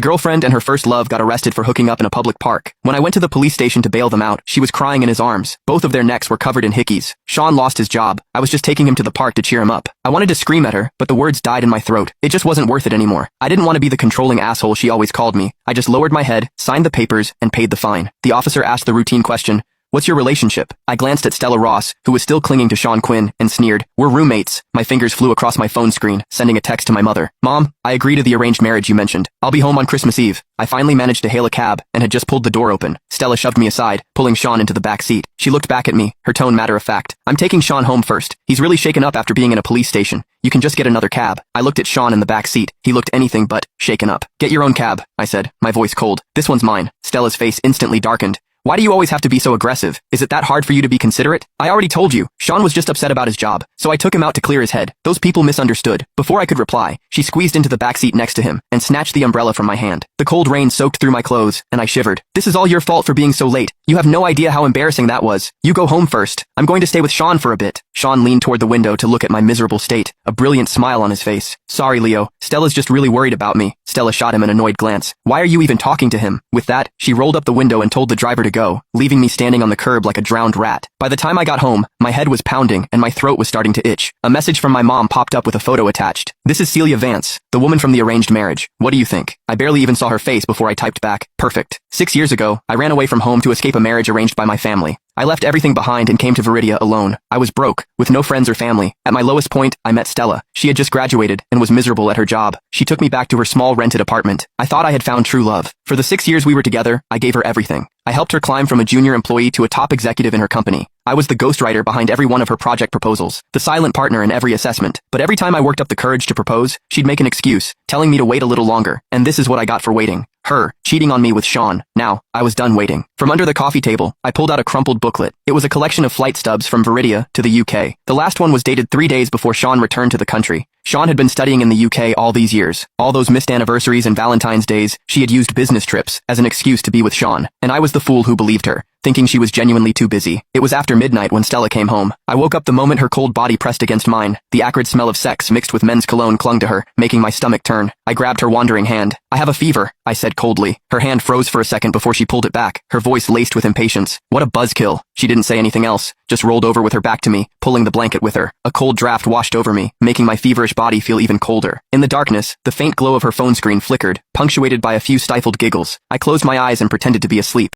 Girlfriend and her first love got arrested for hooking up in a public park. When I went to the police station to bail them out, she was crying in his arms. Both of their necks were covered in hickeys. Sean lost his job. I was just taking him to the park to cheer him up. I wanted to scream at her, but the words died in my throat. It just wasn't worth it anymore. I didn't want to be the controlling asshole she always called me. I just lowered my head, signed the papers, and paid the fine. The officer asked the routine question, "What's your relationship?" I glanced at Stella Ross, who was still clinging to Sean Quinn, and sneered, "We're roommates." My fingers flew across my phone screen, sending a text to my mother. "Mom, I agree to the arranged marriage you mentioned. I'll be home on Christmas Eve." I finally managed to hail a cab, and had just pulled the door open. Stella shoved me aside, pulling Sean into the back seat. She looked back at me, her tone matter-of-fact. "I'm taking Sean home first. He's really shaken up after being in a police station. You can just get another cab." I looked at Sean in the back seat. He looked anything but shaken up. "Get your own cab," I said, my voice cold. "This one's mine." Stella's face instantly darkened. "Why do you always have to be so aggressive? Is it that hard for you to be considerate? I already told you, Sean was just upset about his job, so I took him out to clear his head. Those people misunderstood." Before I could reply, she squeezed into the backseat next to him and snatched the umbrella from my hand. The cold rain soaked through my clothes, and I shivered. "This is all your fault for being so late. You have no idea how embarrassing that was. You go home first. I'm going to stay with Sean for a bit." Sean leaned toward the window to look at my miserable state, a brilliant smile on his face. "Sorry, Leo. Stella's just really worried about me." Stella shot him an annoyed glance. "Why are you even talking to him?" With that, she rolled up the window and told the driver to go, leaving me standing on the curb like a drowned rat. By the time I got home, my head was pounding and my throat was starting to itch. A message from my mom popped up with a photo attached. "This is Celia Vance, the woman from the arranged marriage. What do you think?" I barely even saw her face before I typed back, "Perfect." 6 years ago, I ran away from home to escape a marriage arranged by my family. I left everything behind and came to Viridia alone. I was broke, with no friends or family. At my lowest point, I met Stella. She had just graduated and was miserable at her job. She took me back to her small rented apartment. I thought I had found true love. For the 6 years we were together, I gave her everything. I helped her climb from a junior employee to a top executive in her company. I was the ghostwriter behind every one of her project proposals, the silent partner in every assessment. But every time I worked up the courage to propose, she'd make an excuse, telling me to wait a little longer. And this is what I got for waiting. Her, cheating on me with Sean. Now, I was done waiting. From under the coffee table, I pulled out a crumpled booklet. It was a collection of flight stubs from Viridia to the UK. The last one was dated 3 days before Sean returned to the country. Sean had been studying in the UK all these years. All those missed anniversaries and Valentine's days, she had used business trips as an excuse to be with Sean. And I was the fool who believed her, thinking she was genuinely too busy. It was after midnight when Stella came home. I woke up the moment her cold body pressed against mine. The acrid smell of sex mixed with men's cologne clung to her, making my stomach turn. I grabbed her wandering hand. "I have a fever," I said coldly. Her hand froze for a second before she pulled it back, her voice laced with impatience. "What a buzzkill." She didn't say anything else, just rolled over with her back to me, pulling the blanket with her. A cold draft washed over me, making my feverish body feel even colder. In the darkness, the faint glow of her phone screen flickered, punctuated by a few stifled giggles. I closed my eyes and pretended to be asleep.